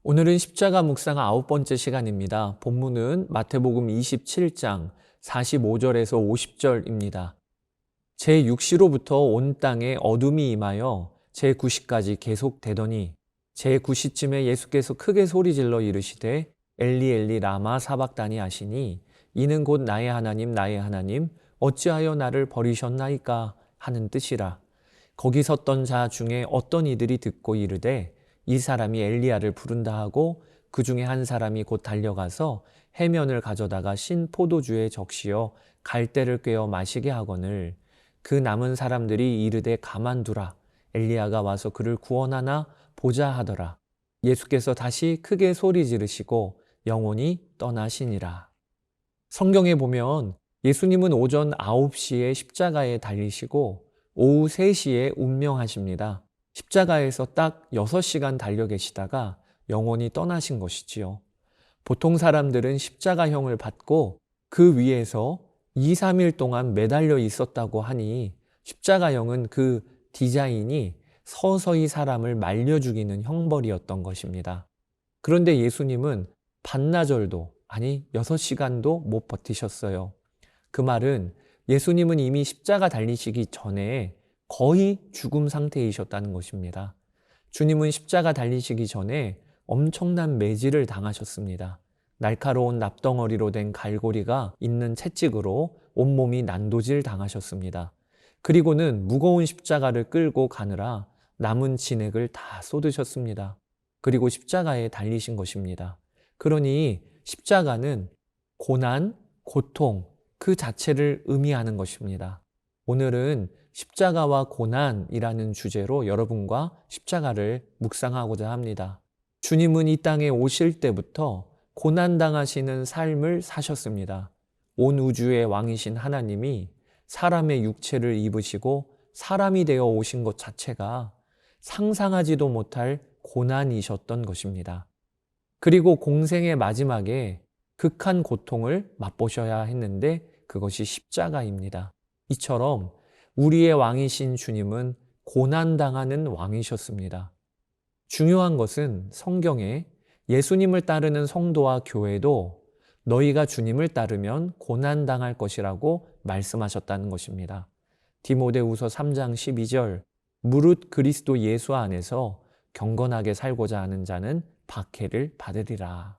오늘은 십자가 묵상 9번째 시간입니다. 본문은 마태복음 27장 45절에서 50절입니다. 제6시로부터 온 땅에 어둠이 임하여 제9시까지 계속되더니 제9시쯤에 예수께서 크게 소리질러 이르시되 엘리 엘리 라마 사박다니 하시니 이는 곧 나의 하나님 어찌하여 나를 버리셨나이까 하는 뜻이라. 거기 섰던 자 중에 어떤 이들이 듣고 이르되 이 사람이 엘리야를 부른다 하고 그 중에 한 사람이 곧 달려가서 해면을 가져다가 신 포도주에 적시어 갈대를 꿰어 마시게 하거늘 그 남은 사람들이 이르되 가만두라 엘리야가 와서 그를 구원하나 보자 하더라. 예수께서 다시 크게 소리 지르시고 영원히 떠나시니라. 성경에 보면 예수님은 오전 9시에 십자가에 달리시고 오후 3시에 운명하십니다. 십자가에서 딱 6시간 달려 계시다가 영원히 떠나신 것이지요. 보통 사람들은 십자가형을 받고 그 위에서 2, 3일 동안 매달려 있었다고 하니 십자가형은 그 디자인이 서서히 사람을 말려 죽이는 형벌이었던 것입니다. 그런데 예수님은 반나절도 아니 6시간도 못 버티셨어요. 그 말은 예수님은 이미 십자가 달리시기 전에 거의 죽음 상태이셨다는 것입니다. 주님은 십자가 달리시기 전에 엄청난 매질을 당하셨습니다. 날카로운 납덩어리로 된 갈고리가 있는 채찍으로 온몸이 난도질 당하셨습니다. 그리고는 무거운 십자가를 끌고 가느라 남은 진액을 다 쏟으셨습니다. 그리고 십자가에 달리신 것입니다. 그러니 십자가는 고난, 고통 그 자체를 의미하는 것입니다. 오늘은 십자가와 고난이라는 주제로 여러분과 십자가를 묵상하고자 합니다. 주님은 이 땅에 오실 때부터 고난당하시는 삶을 사셨습니다. 온 우주의 왕이신 하나님이 사람의 육체를 입으시고 사람이 되어 오신 것 자체가 상상하지도 못할 고난이셨던 것입니다. 그리고 공생의 마지막에 극한 고통을 맛보셔야 했는데 그것이 십자가입니다. 이처럼 우리의 왕이신 주님은 고난당하는 왕이셨습니다. 중요한 것은 성경에 예수님을 따르는 성도와 교회도 너희가 주님을 따르면 고난당할 것이라고 말씀하셨다는 것입니다. 디모데후서 3장 12절 무릇 그리스도 예수 안에서 경건하게 살고자 하는 자는 박해를 받으리라.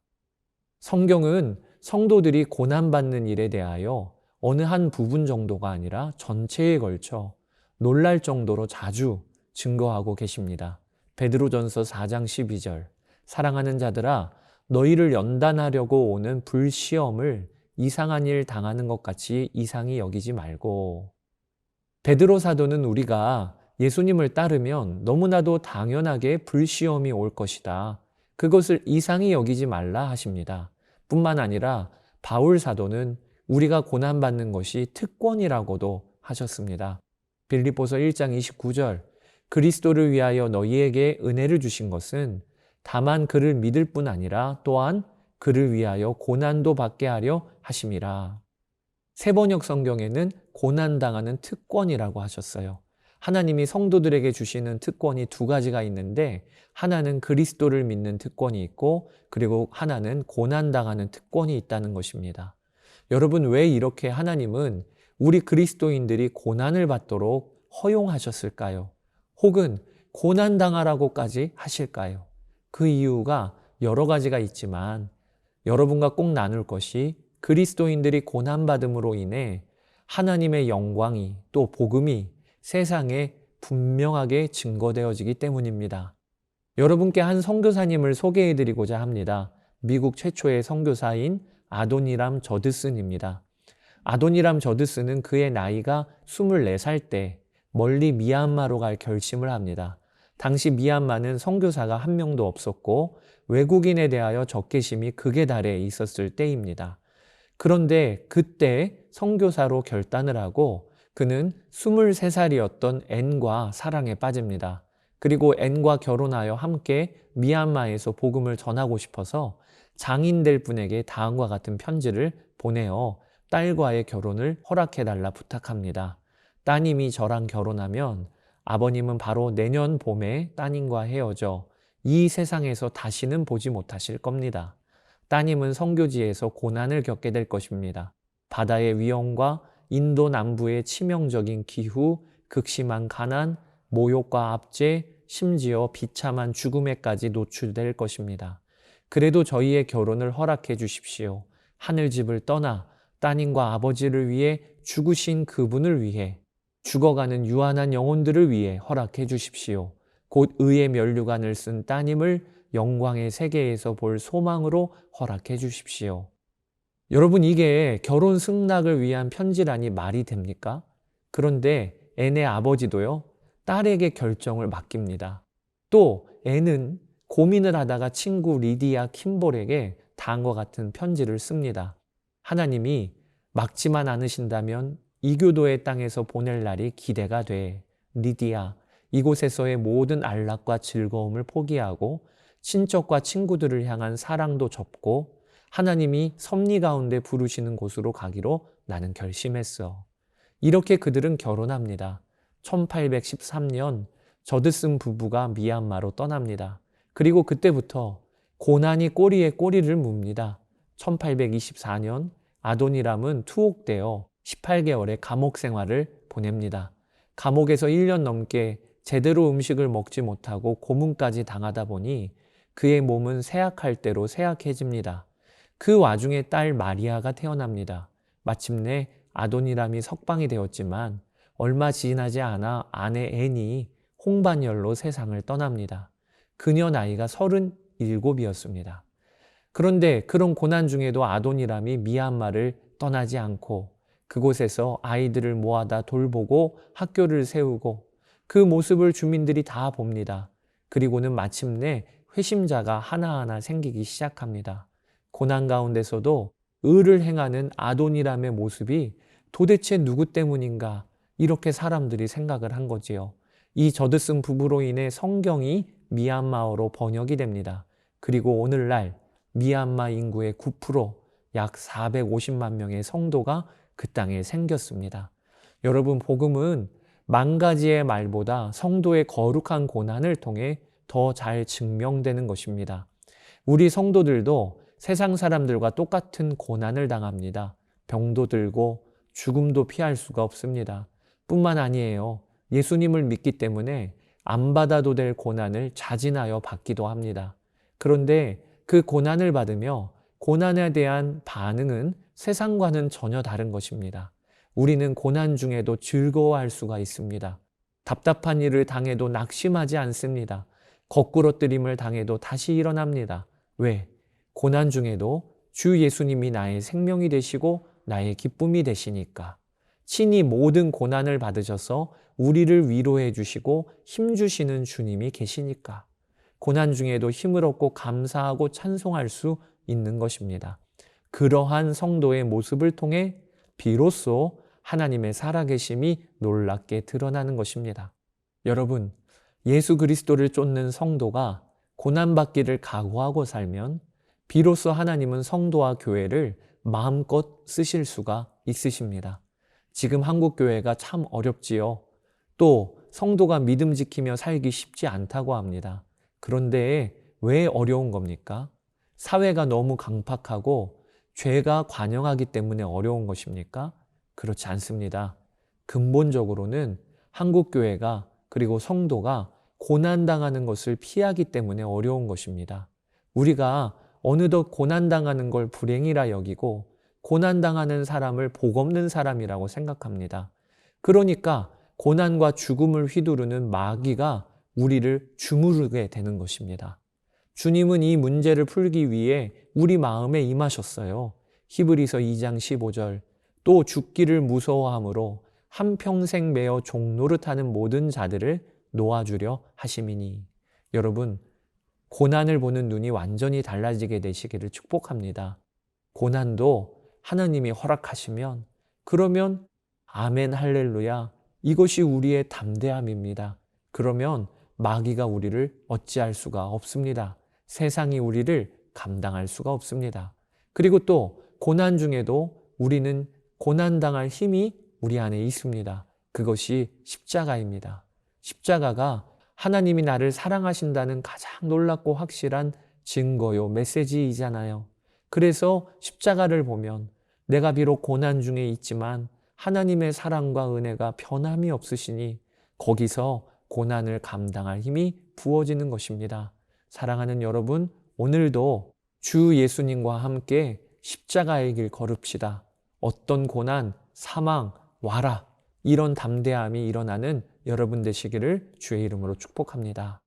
성경은 성도들이 고난받는 일에 대하여 어느 한 부분 정도가 아니라 전체에 걸쳐 놀랄 정도로 자주 증거하고 계십니다. 베드로전서 4장 12절 사랑하는 자들아 너희를 연단하려고 오는 불시험을 이상한 일 당하는 것 같이 이상히 여기지 말고. 베드로 사도는 우리가 예수님을 따르면 너무나도 당연하게 불시험이 올 것이다. 그것을 이상히 여기지 말라 하십니다. 뿐만 아니라 바울 사도는 우리가 고난받는 것이 특권이라고도 하셨습니다. 빌립보서 1장 29절 그리스도를 위하여 너희에게 은혜를 주신 것은 다만 그를 믿을 뿐 아니라 또한 그를 위하여 고난도 받게 하려 하심이라. 세번역 성경에는 고난당하는 특권이라고 하셨어요. 하나님이 성도들에게 주시는 특권이 2가지가 있는데 하나는 그리스도를 믿는 특권이 있고 그리고 하나는 고난당하는 특권이 있다는 것입니다. 여러분 왜 이렇게 하나님은 우리 그리스도인들이 고난을 받도록 허용하셨을까요? 혹은 고난당하라고까지 하실까요? 그 이유가 여러 가지가 있지만 여러분과 꼭 나눌 것이 그리스도인들이 고난받음으로 인해 하나님의 영광이 또 복음이 세상에 분명하게 증거되어지기 때문입니다. 여러분께 한 선교사님을 소개해드리고자 합니다. 미국 최초의 선교사인 아도니람 저드슨입니다. 아도니람 저드슨은 그의 나이가 24살 때 멀리 미얀마로 갈 결심을 합니다. 당시 미얀마는 선교사가 한 명도 없었고 외국인에 대하여 적개심이 극에 달해 있었을 때입니다. 그런데 그때 선교사로 결단을 하고 그는 23살이었던 앤과 사랑에 빠집니다. 그리고 앤과 결혼하여 함께 미얀마에서 복음을 전하고 싶어서 장인될 분에게 다음과 같은 편지를 보내어 딸과의 결혼을 허락해달라 부탁합니다. 따님이 저랑 결혼하면 아버님은 바로 내년 봄에 따님과 헤어져 이 세상에서 다시는 보지 못하실 겁니다. 따님은 선교지에서 고난을 겪게 될 것입니다. 바다의 위험과 인도 남부의 치명적인 기후, 극심한 가난, 모욕과 압제, 심지어 비참한 죽음에까지 노출될 것입니다. 그래도 저희의 결혼을 허락해 주십시오. 하늘집을 떠나 따님과 아버지를 위해 죽으신 그분을 위해 죽어가는 유한한 영혼들을 위해 허락해 주십시오. 곧 의의 면류관을 쓴 따님을 영광의 세계에서 볼 소망으로 허락해 주십시오. 여러분, 이게 결혼 승낙을 위한 편지라니 말이 됩니까? 그런데 앤의 아버지도요, 딸에게 결정을 맡깁니다. 또 앤은 고민을 하다가 친구 리디아 킴볼에게 다음과 같은 편지를 씁니다. 하나님이 막지만 않으신다면 이교도의 땅에서 보낼 날이 기대가 돼. 리디아, 이곳에서의 모든 안락과 즐거움을 포기하고 친척과 친구들을 향한 사랑도 접고 하나님이 섭리 가운데 부르시는 곳으로 가기로 나는 결심했어. 이렇게 그들은 결혼합니다. 1813년 저드슨 부부가 미얀마로 떠납니다. 그리고 그때부터 고난이 꼬리에 꼬리를 뭅니다. 1824년 아도니람은 투옥되어 18개월의 감옥 생활을 보냅니다. 감옥에서 1년 넘게 제대로 음식을 먹지 못하고 고문까지 당하다 보니 그의 몸은 쇠약할 대로 쇠약해집니다. 그 와중에 딸 마리아가 태어납니다. 마침내 아도니람이 석방이 되었지만 얼마 지나지 않아 아내 앤이 홍반열로 세상을 떠납니다. 그녀 나이가 37이었습니다. 그런데 그런 고난 중에도 아도니람이 미얀마를 떠나지 않고 그곳에서 아이들을 모아다 돌보고 학교를 세우고 그 모습을 주민들이 다 봅니다. 그리고는 마침내 회심자가 하나하나 생기기 시작합니다. 고난 가운데서도 의를 행하는 아도니람의 모습이 도대체 누구 때문인가 이렇게 사람들이 생각을 한 거지요. 이 저드슨 부부로 인해 성경이 미얀마어로 번역이 됩니다. 그리고 오늘날 미얀마 인구의 9%, 약 450만 명의 성도가 그 땅에 생겼습니다. 여러분, 복음은 만 가지의 말보다 성도의 거룩한 고난을 통해 더 잘 증명되는 것입니다. 우리 성도들도 세상 사람들과 똑같은 고난을 당합니다. 병도 들고 죽음도 피할 수가 없습니다. 뿐만 아니에요. 예수님을 믿기 때문에 안 받아도 될 고난을 자진하여 받기도 합니다. 그런데 그 고난을 받으며 고난에 대한 반응은 세상과는 전혀 다른 것입니다. 우리는 고난 중에도 즐거워할 수가 있습니다. 답답한 일을 당해도 낙심하지 않습니다. 거꾸러뜨림을 당해도 다시 일어납니다. 왜? 고난 중에도 주 예수님이 나의 생명이 되시고 나의 기쁨이 되시니까. 친히 모든 고난을 받으셔서 우리를 위로해 주시고 힘 주시는 주님이 계시니까. 고난 중에도 힘을 얻고 감사하고 찬송할 수 있는 것입니다. 그러한 성도의 모습을 통해 비로소 하나님의 살아계심이 놀랍게 드러나는 것입니다. 여러분, 예수 그리스도를 쫓는 성도가 고난받기를 각오하고 살면 비로소 하나님은 성도와 교회를 마음껏 쓰실 수가 있으십니다. 지금 한국 교회가 참 어렵지요. 또 성도가 믿음 지키며 살기 쉽지 않다고 합니다. 그런데 왜 어려운 겁니까? 사회가 너무 강팍하고 죄가 관영하기 때문에 어려운 것입니까? 그렇지 않습니다. 근본적으로는 한국 교회가 그리고 성도가 고난당하는 것을 피하기 때문에 어려운 것입니다. 우리가 어느덧 고난당하는 걸 불행이라 여기고 고난당하는 사람을 복없는 사람이라고 생각합니다. 그러니까 고난과 죽음을 휘두르는 마귀가 우리를 주무르게 되는 것입니다. 주님은 이 문제를 풀기 위해 우리 마음에 임하셨어요. 히브리서 2장 15절, 또 죽기를 무서워함으로 한평생 매어 종노릇하는 모든 자들을 놓아주려 하심이니. 여러분, 고난을 보는 눈이 완전히 달라지게 되시기를 축복합니다. 고난도 하나님이 허락하시면 그러면 아멘 할렐루야, 이것이 우리의 담대함입니다. 그러면 마귀가 우리를 어찌할 수가 없습니다. 세상이 우리를 감당할 수가 없습니다. 그리고 또 고난 중에도 우리는 고난당할 힘이 우리 안에 있습니다. 그것이 십자가입니다. 십자가가 하나님이 나를 사랑하신다는 가장 놀랍고 확실한 증거요, 메시지이잖아요. 그래서 십자가를 보면 내가 비록 고난 중에 있지만 하나님의 사랑과 은혜가 변함이 없으시니 거기서 고난을 감당할 힘이 부어지는 것입니다. 사랑하는 여러분, 오늘도 주 예수님과 함께 십자가의 길 걸읍시다. 어떤 고난, 사망, 와라. 이런 담대함이 일어나는 여러분 되시기를 주의 이름으로 축복합니다.